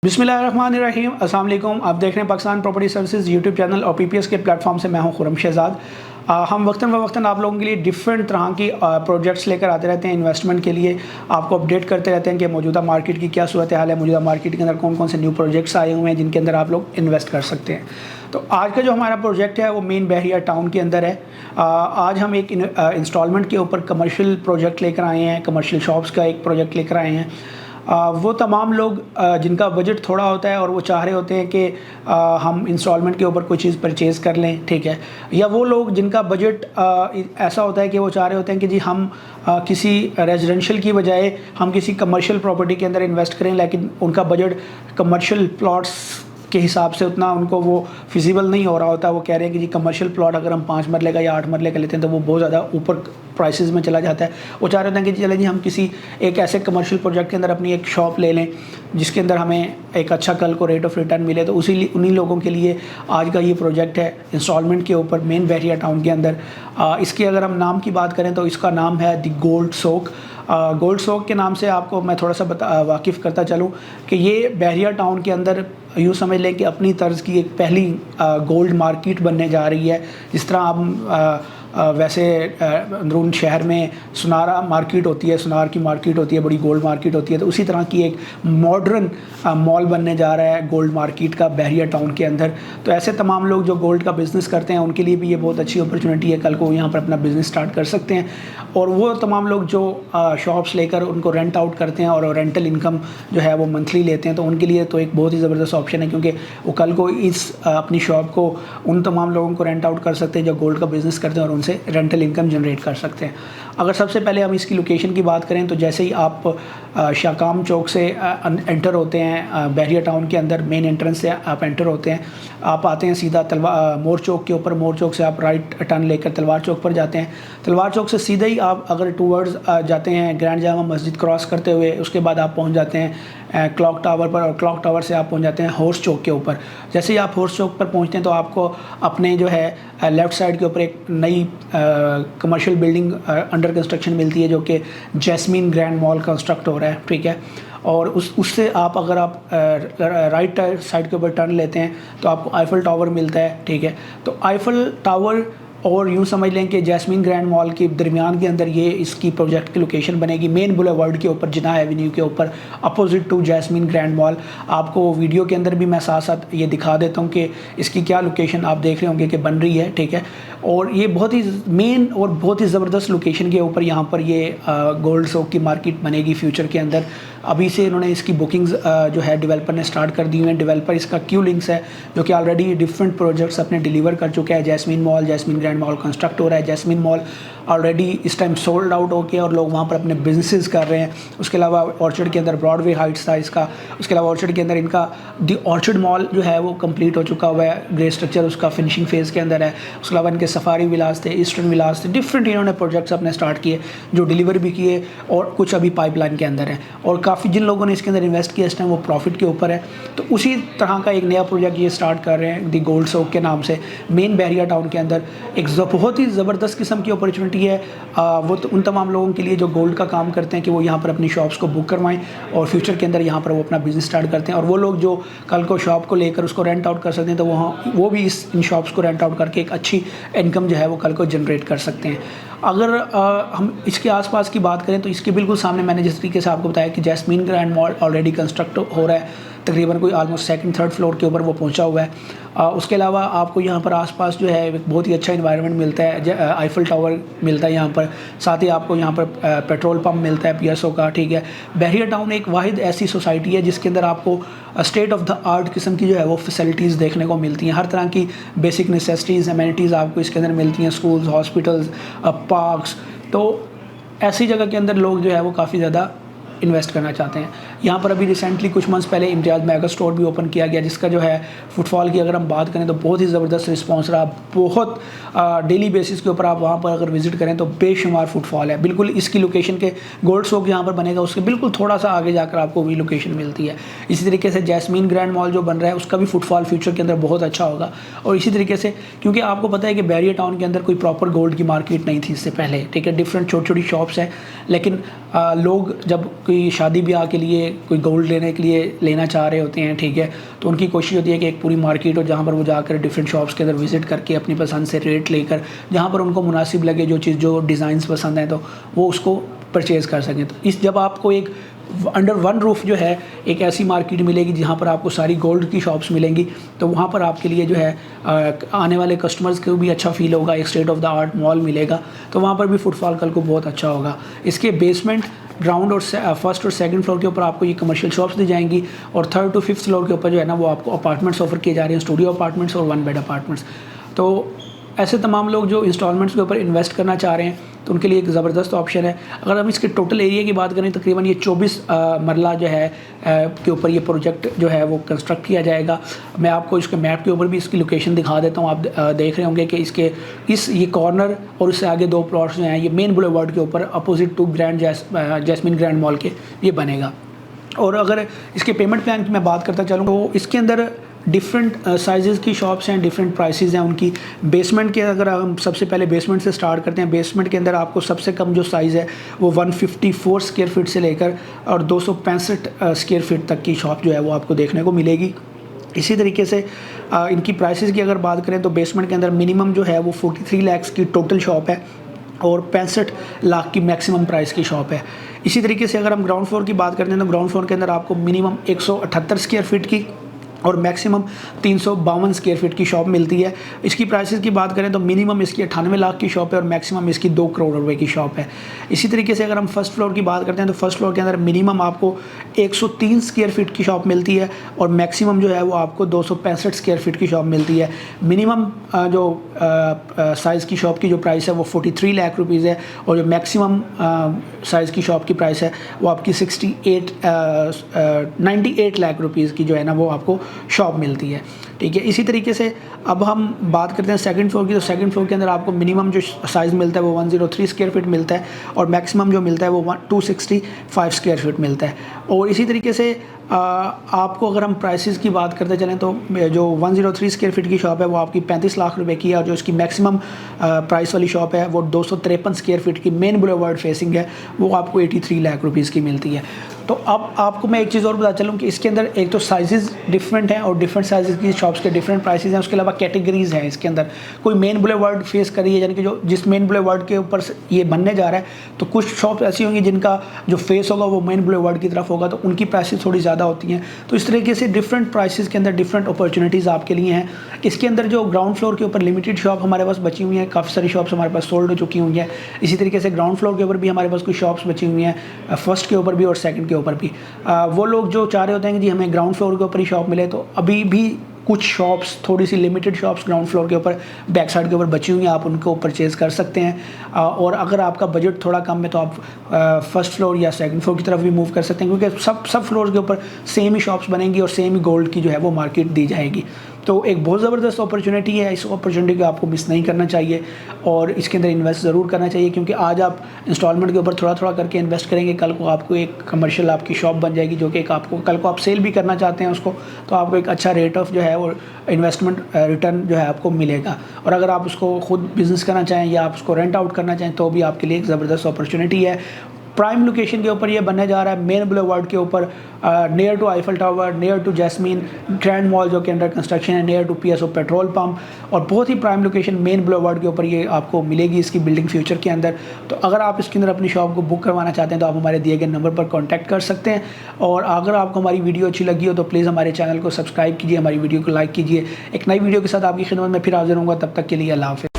बिस्मिल्लाहिर्रहमानिर्रहीम, अस्सलाम वालेकुम। आप देख रहे हैं Pakistan property services YouTube channel और पीपीएस के प्लेटफॉर्म से मैं हूं खुरम शहजाद। हम वक्तन फ़वक्तन आप लोगों के लिए डिफरेंट तरह की प्रोजेक्ट्स लेकर आते रहते हैं इन्वेस्टमेंट के लिए। आपको अपडेट करते रहते हैं कि मौजूदा मार्केट की क्या सूरत हाल है, मौजूदा मार्केट के अंदर कौन कौन से न्यू प्रोजेक्ट्स आए हुए हैं जिनके अंदर आप लोग इन्वेस्ट कर सकते हैं। तो आज का जो हमारा प्रोजेक्ट है वो मेन बहरिया टाउन के अंदर है। आज हम एक इंस्टॉलमेंट के ऊपर कमर्शियल प्रोजेक्ट लेकर आए हैं, कमर्शियल शॉप्स का एक प्रोजेक्ट लेकर आए हैं। वो तमाम लोग जिनका बजट थोड़ा होता है और वो चाह रहे होते हैं कि हम इंस्टॉलमेंट के ऊपर कोई चीज़ परचेज़ कर लें, ठीक है, या वो लोग जिनका बजट ऐसा होता है कि वो चाह रहे होते हैं कि जी हम किसी रेजिडेंशियल की बजाय हम किसी कमर्शियल प्रॉपर्टी के अंदर इन्वेस्ट करें, लेकिन उनका बजट कमर्शियल प्लॉट्स के हिसाब से उतना उनको वो फिजिबल नहीं हो रहा होता। वो कह रहे हैं कि जी कमर्शियल प्लॉट अगर हम 5 मरले का या 8 मरले का लेते हैं तो वो बहुत ज़्यादा ऊपर प्राइसेस में चला जाता है। वो चाह रहे होते हैं कि चलें जी हम किसी एक ऐसे कमर्शियल प्रोजेक्ट के अंदर अपनी एक शॉप ले लें जिसके अंदर हमें एक अच्छा कल को रेट ऑफ रिटर्न मिले। तो उन्हीं लोगों के लिए आज का ये प्रोजेक्ट है इंस्टॉलमेंट के ऊपर मेन बहरिया टाउन के अंदर। इसकी अगर हम नाम की बात करें तो इसका नाम है द गोल्ड सोक। गोल्ड सोक के नाम से आपको मैं थोड़ा सा वाकिफ़ करता चलूँ कि ये बहरिया टाउन के अंदर यूँ समझ लें कि अपनी तर्ज़ की एक पहली गोल्ड मार्केट बनने जा रही है। जिस तरह हम वैसे अंदरून शहर में सुनारा मार्केट होती है, सुनार की मार्केट होती है, बड़ी गोल्ड मार्केट होती है, तो उसी तरह की एक मॉडर्न मॉल बनने जा रहा है गोल्ड मार्केट का बहरिया टाउन के अंदर। तो ऐसे तमाम लोग जो गोल्ड का बिज़नेस करते हैं उनके लिए भी ये बहुत अच्छी अपॉर्चुनिटी है, कल को यहाँ पर अपना बिज़नेस स्टार्ट कर सकते हैं। और वो तमाम लोग जो शॉप्स लेकर उनको रेंट आउट करते हैं और रेंटल इनकम जो है वो मंथली लेते हैं, तो उनके लिए तो एक बहुत ही ज़बरदस्त ऑप्शन है, क्योंकि वो कल को इस अपनी शॉप को उन तमाम लोगों को रेंट आउट कर सकते हैं जो गोल्ड का बिज़नेस करते हैं और से रेंटल इनकम जनरेट कर सकते हैं। अगर सबसे पहले हम इसकी लोकेशन की बात करें तो जैसे ही आप शाकाम चौक से एंटर होते हैं बहरिया टाउन के अंदर, मेन एंट्रेंस से आप एंटर होते हैं, आप आते हैं सीधा मोर चौक के ऊपर। मोर चौक से आप राइट टर्न लेकर तलवार चौक पर जाते हैं। तलवार चौक से सीधे ही आप अगर टूवर्ड्स जाते हैं ग्रैंड जामा मस्जिद क्रॉस करते हुए, उसके बाद आप पहुँच जाते हैं क्लॉक टावर पर, और क्लॉक टावर से आप पहुंच जाते हैं हॉर्स चौक के ऊपर। जैसे ही आप हॉर्स चौक पर पहुंचते हैं तो आपको अपने जो है लेफ़्ट साइड के ऊपर एक नई कमर्शियल बिल्डिंग अंडर कंस्ट्रक्शन मिलती है जो कि जैस्मीन ग्रैंड मॉल कंस्ट्रक्ट हो रहा है, ठीक है। और उससे आप अगर आप राइट साइड के ऊपर टर्न लेते हैं तो आपको आईफल टावर मिलता है, ठीक है। तो आईफल टावर और यूँ समझ लें कि जैस्मीन ग्रैंड मॉल के दरमियान के अंदर ये इसकी प्रोजेक्ट की लोकेशन बनेगी, मेन बुलेवार्ड के ऊपर, जिन्ना एवेन्यू के ऊपर, opposite to Jasmine Grand Mall. आपको वीडियो के अंदर भी मैं साथ साथ ये दिखा देता हूँ कि इसकी क्या लोकेशन आप देख रहे होंगे कि बन रही है, ठीक है। और ये बहुत ही मेन और बहुत ही ज़बरदस्त लोकेशन के ऊपर यहाँ पर ये गोल्ड सोक की मार्केट बनेगी फ्यूचर के अंदर। अभी से इन्होंने इसकी बुकिंग्स जो है डेवलपर ने स्टार्ट कर दी हुई हैं। डेवलपर इसका क्यू लिंक्स है जो कि ऑलरेडी डिफरेंट प्रोजेक्ट्स अपने डिलीवर कर चुके हैं। Jasmine mall, jasmine Grand mall construct हो रहा है। जैस्मीन मॉल ऑलरेडी इस टाइम सोल्ड आउट हो गया और लोग वहाँ पर अपने बिजनेसेस कर रहे हैं। उसके अलावा ऑर्चर्ड के अंदर ब्रॉडवे हाइट्स था इसका। उसके अलावा ऑर्चर्ड के अंदर इनका दी ऑर्चर्ड मॉल जो है वो कंप्लीट हो चुका हुआ है, ग्रे स्ट्रक्चर उसका फिनिशिंग फेज़ के अंदर है। उसके अलावा इनके सफारी विलास थे, ईस्टर्न विलास थे, डिफरेंट इन्होंने प्रोजेक्ट्स अपने स्टार्ट किए जो डिलीवर भी किए और कुछ अभी पाइपलाइन के अंदर है। और काफ़ी जिन लोगों ने इसके अंदर इन्वेस्ट किया इस टाइम वो प्रॉफिट के ऊपर है। तो उसी तरह का एक नया प्रोजेक्ट ये स्टार्ट कर रहे हैं दी गोल्ड सोक के नाम से मेन बहरिया टाउन के अंदर। एक बहुत ही ज़बरदस्त किस्म की अपॉर्चुनिटी है वो तो उन तमाम लोगों के लिए जो गोल्ड का काम करते हैं कि वो यहाँ पर अपनी शॉप्स को बुक करवाएं और फ्यूचर के अंदर यहाँ पर वो अपना बिज़नेस स्टार्ट करते हैं। और वो लोग जो कल को शॉप को लेकर उसको रेंट आउट कर सकते हैं तो वो भी इन शॉप्स को रेंट आउट करके एक अच्छी इनकम जो है वो कल को जनरेट कर सकते हैं। अगर हम इसके आसपास की बात करें तो इसके बिल्कुल सामने मैंने जिस तरीके से आपको बताया कि jasmine Grand mall already construct हो रहा है, तकरीबन कोई ऑलमोस्ट सेकंड थर्ड फ्लोर के ऊपर वो पहुंचा हुआ है। उसके अलावा आपको यहाँ पर आसपास जो है एक बहुत ही अच्छा इन्वायरमेंट मिलता है। आईफल टावर मिलता है यहाँ पर, साथ ही आपको यहाँ पर पेट्रोल पंप मिलता है पीएसओ का, ठीक है। बहरिया टाउन एक वाहिद ऐसी सोसाइटी है जिसके अंदर आपको स्टेट ऑफ द आर्ट किस्म की जो है वो फैसिलिटीज़ देखने को मिलती हैं। हर तरह की बेसिक नेसेसिटीज़, एमेनिटीज़ आपको इसके अंदर मिलती हैं, स्कूल्स, हॉस्पिटल्स, पार्क्स। तो ऐसी जगह के अंदर लोग जो है वो काफ़ी ज़्यादा इन्वेस्ट करना चाहते हैं। यहाँ पर अभी रिसेंटली कुछ मंथ्स पहले इम्तियाज़ मेगा स्टोर भी ओपन किया गया जिसका जो है फुटफॉल की अगर हम बात करें तो बहुत ही ज़बरदस्त रिस्पांस रहा। बहुत डेली बेसिस के ऊपर आप वहाँ पर अगर विज़िट करें तो बेशुमार फुटफॉल है। बिल्कुल इसकी लोकेशन के गोल्ड सोक यहाँ पर बनेगा उसके बिल्कुल थोड़ा सा आगे जाकर आपको वही लोकेशन मिलती है। इसी तरीके से जैस्मीन ग्रैंड मॉल जो बन रहा है उसका भी फुटफॉल फ्यूचर के अंदर बहुत अच्छा होगा। और इसी तरीके से क्योंकि आपको पता है कि बहरिया टाउन के अंदर कोई प्रॉपर गोल्ड की मार्केट नहीं थी इससे पहले, ठीक है। डिफरेंट छोटी छोटी शॉप्स हैं, लेकिन लोग जब कोई शादी ब्याह के लिए कोई गोल्ड लेने के लिए लेना चाह रहे होते हैं, ठीक है, तो उनकी कोशिश होती है कि एक पूरी मार्केट हो जहाँ पर वो जाकर डिफरेंट शॉप्स के अंदर विज़िट करके अपनी पसंद से रेट लेकर जहाँ पर उनको मुनासिब लगे, जो चीज़ जो डिज़ाइंस पसंद है तो वो उसको परचेज़ कर सकें। तो इस जब आपको एक अंडर वन रूफ जो है एक ऐसी मार्केट मिलेगी जहाँ पर आपको सारी गोल्ड की शॉप्स मिलेंगी, तो वहाँ पर आपके लिए जो है आने वाले कस्टमर्स को भी अच्छा फील होगा। एक state of the art mall मिलेगा, तो वहाँ पर भी फुटफॉल कल को बहुत अच्छा होगा। इसके बेसमेंट, ग्राउंड और फर्स्ट और सेकंड फ्लोर के ऊपर आपको ये कमर्शियल शॉप्स दी जाएंगी और थर्ड टू फिफ्थ फ्लोर के ऊपर जो है ना वो आपको अपार्टमेंट्स ऑफर किए जा रहे हैं, स्टूडियो अपार्टमेंट्स और 1 बेड अपार्टमेंट्स। तो ऐसे तमाम लोग जो इंस्टॉलमेंट्स के ऊपर इन्वेस्ट करना चाह रहे हैं तो उनके लिए एक ज़बरदस्त ऑप्शन है। अगर हम इसके टोटल एरिया की बात करें, तकरीबन ये 24 मरला जो है के ऊपर ये प्रोजेक्ट जो है वो कंस्ट्रक्ट किया जाएगा। मैं आपको इसके मैप के ऊपर भी इसकी लोकेशन दिखा देता हूँ। आप देख रहे होंगे कि इसके ये कॉर्नर और इससे आगे 2 प्लॉट्स जो हैं ये मेन बुलेवार्ड के ऊपर opposite to Jasmine Grand Mall के ये बनेगा। और अगर इसके पेमेंट प्लान की मैं बात करता चलूँ तो इसके अंदर डिफरेंट साइज़ की शॉप्स हैं, डिफरेंट प्राइसेस हैं उनकी। बेसमेंट के अगर हम सबसे पहले बेसमेंट से स्टार्ट करते हैं, बेसमेंट के अंदर आपको सबसे कम जो साइज़ है वो 154 स्क्वायर फीट से लेकर और 265 स्क्वायर फीट तक की शॉप जो है वो आपको देखने को मिलेगी। इसी तरीके से इनकी प्राइसेस की अगर बात करें तो बेसमेंट के अंदर मिनिमम जो है वो 43 लाख की टोटल शॉप है और 65 लाख की मैक्सिमम प्राइस की शॉप है। इसी तरीके से अगर हम ग्राउंड फ्लोर की बात करते हैं तो ग्राउंड फ्लोर के अंदर आपको मिनिमम 178 स्क्वायर फीट की और मैक्सिमम 352 स्क्वायर फीट की शॉप मिलती है। इसकी प्राइसेस की बात करें तो मिनिमम इसकी 98 लाख की शॉप है और मैक्सिमम इसकी 2 करोड़ रुपए की शॉप है। इसी तरीके से अगर हम फर्स्ट फ्लोर की बात करते हैं तो फर्स्ट फ्लोर के अंदर मिनिमम आपको 103 स्क्वायर फीट की शॉप मिलती है और मैक्सिमम जो है वो आपको 265 स्क्वायर फीट की शॉप मिलती है। मिनिमम जो साइज़ की शॉप की जो प्राइस है वो 43 लाख रुपीज़ है और जो मैक्सिमम साइज़ की शॉप की प्राइस है वो आपकी 98 लाख रुपीज़ की जो है ना वो आपको शॉप मिलती है, ठीक है। इसी तरीके से अब हम बात करते हैं सेकंड फ्लोर की, तो सेकंड फ्लोर के अंदर आपको मिनिमम जो साइज़ मिलता है वो 103 स्क्वायर फीट मिलता है और मैक्सिमम जो मिलता है वो 265 स्क्वायर फीट मिलता है। और इसी तरीके से आपको अगर हम प्राइसेस की बात करते चलें तो जो 103 स्क्वायर फीट की शॉप है वो आपकी 35 लाख रुपए की है और जो इसकी मैक्सिमम प्राइस वाली शॉप है वो 253 स्क्वायर फीट की मेन बुलेवार्ड फेसिंग है, वो आपको 83 लाख रुपीज़ की मिलती है। तो अब आपको मैं एक चीज़ और बता चलूँ कि इसके अंदर एक तो साइजेज़ डिफरेंट हैं और डिफरेंट साइजेज़ की शॉप्स के डिफरेंट प्राइसेस हैं। उसके अलावा कैटेगरीज़ हैं इसके अंदर। कोई मेन बुलेवार्ड फेस कर रही है, यानी कि जो जिस मेन बुलेवार्ड के ऊपर ये बनने जा रहा है, तो कुछ शॉप्स ऐसी होंगी जिनका जो फेस होगा वो मेन बुलेवार्ड की तरफ होगा, तो उनकी प्राइसेस थोड़ी ज़्यादा होती हैं। तो इस तरीके से डिफरेंट प्राइसेस के अंदर डिफरेंट अपॉर्चुनिटीज़ आपके लिए हैं। इसके अंदर जो ग्राउंड फ्लोर के ऊपर लिमिटेड शॉप हमारे पास बची हुई हैं, काफ़ी सारी शॉप्स हमारे पास सोल्ड हो चुकी हुई हैं। इसी तरीके से ग्राउंड फ्लोर के ऊपर भी हमारे पास कुछ शॉप्स बची हुई हैं, फर्स्ट के ऊपर भी और सेकंड के ऊपर भी। वो लोग जो चाह रहे होते हैं कि जी हमें ग्राउंड फ्लोर के ऊपर ही शॉप मिले, तो अभी भी कुछ शॉप्स, थोड़ी सी लिमिटेड शॉप्स ग्राउंड फ्लोर के ऊपर बैक साइड के ऊपर बची हुई हैं, आप उनको परचेज़ कर सकते हैं। और अगर आपका बजट थोड़ा कम है तो आप फर्स्ट फ्लोर या सेकंड फ्लोर की तरफ भी मूव कर सकते हैं, क्योंकि सब फ्लोर के ऊपर सेम ही शॉप्स बनेंगी और सेम ही गोल्ड की जो है वो मार्केट दी जाएगी। तो एक बहुत ज़बरदस्त अपॉर्चुनिटी है, इस अपॉर्चुनिटी को आपको मिस नहीं करना चाहिए और इसके अंदर इन्वेस्ट ज़रूर करना चाहिए, क्योंकि आज आप इंस्टॉलमेंट के ऊपर थोड़ा थोड़ा करके इन्वेस्ट करेंगे, कल को आपको एक कमर्शियल आपकी शॉप बन जाएगी, जो कि एक आपको कल को आप सेल भी करना चाहते हैं उसको, तो आपको एक अच्छा रेट ऑफ जो है वो इन्वेस्टमेंट रिटर्न जो है आपको मिलेगा। और अगर आप उसको खुद बिज़नेस करना चाहें या आप उसको रेंट आउट करना चाहें तो भी आपके लिए एक ज़बरदस्त अपॉर्चुनिटी है। प्राइम लोकेशन के ऊपर ये बनने जा रहा है, मेन बुलेवार्ड के ऊपर, near to Eiffel Tower, near to Jasmine Grand Mall जो कि अंडर कंस्ट्रक्शन है, near to PSO petrol pump, और बहुत ही प्राइम लोकेशन मेन बुलेवार्ड के ऊपर ये आपको मिलेगी इसकी बिल्डिंग फ्यूचर के अंदर। तो अगर आप इसके अंदर अपनी शॉप को बुक करवाना चाहते हैं तो आप हमारे दिए गए नंबर पर कॉन्टैक्ट कर सकते हैं। और अगर आपको हमारी वीडियो अच्छी लगी हो तो प्लीज़ हमारे चैनल को सब्सक्राइब कीजिए, हमारी वीडियो को लाइक कीजिए। एक नई वीडियो के साथ आपकी खिदमत में फिर हाजिर होऊंगा, तब तक के लिए अल्लाह हाफ़िज़।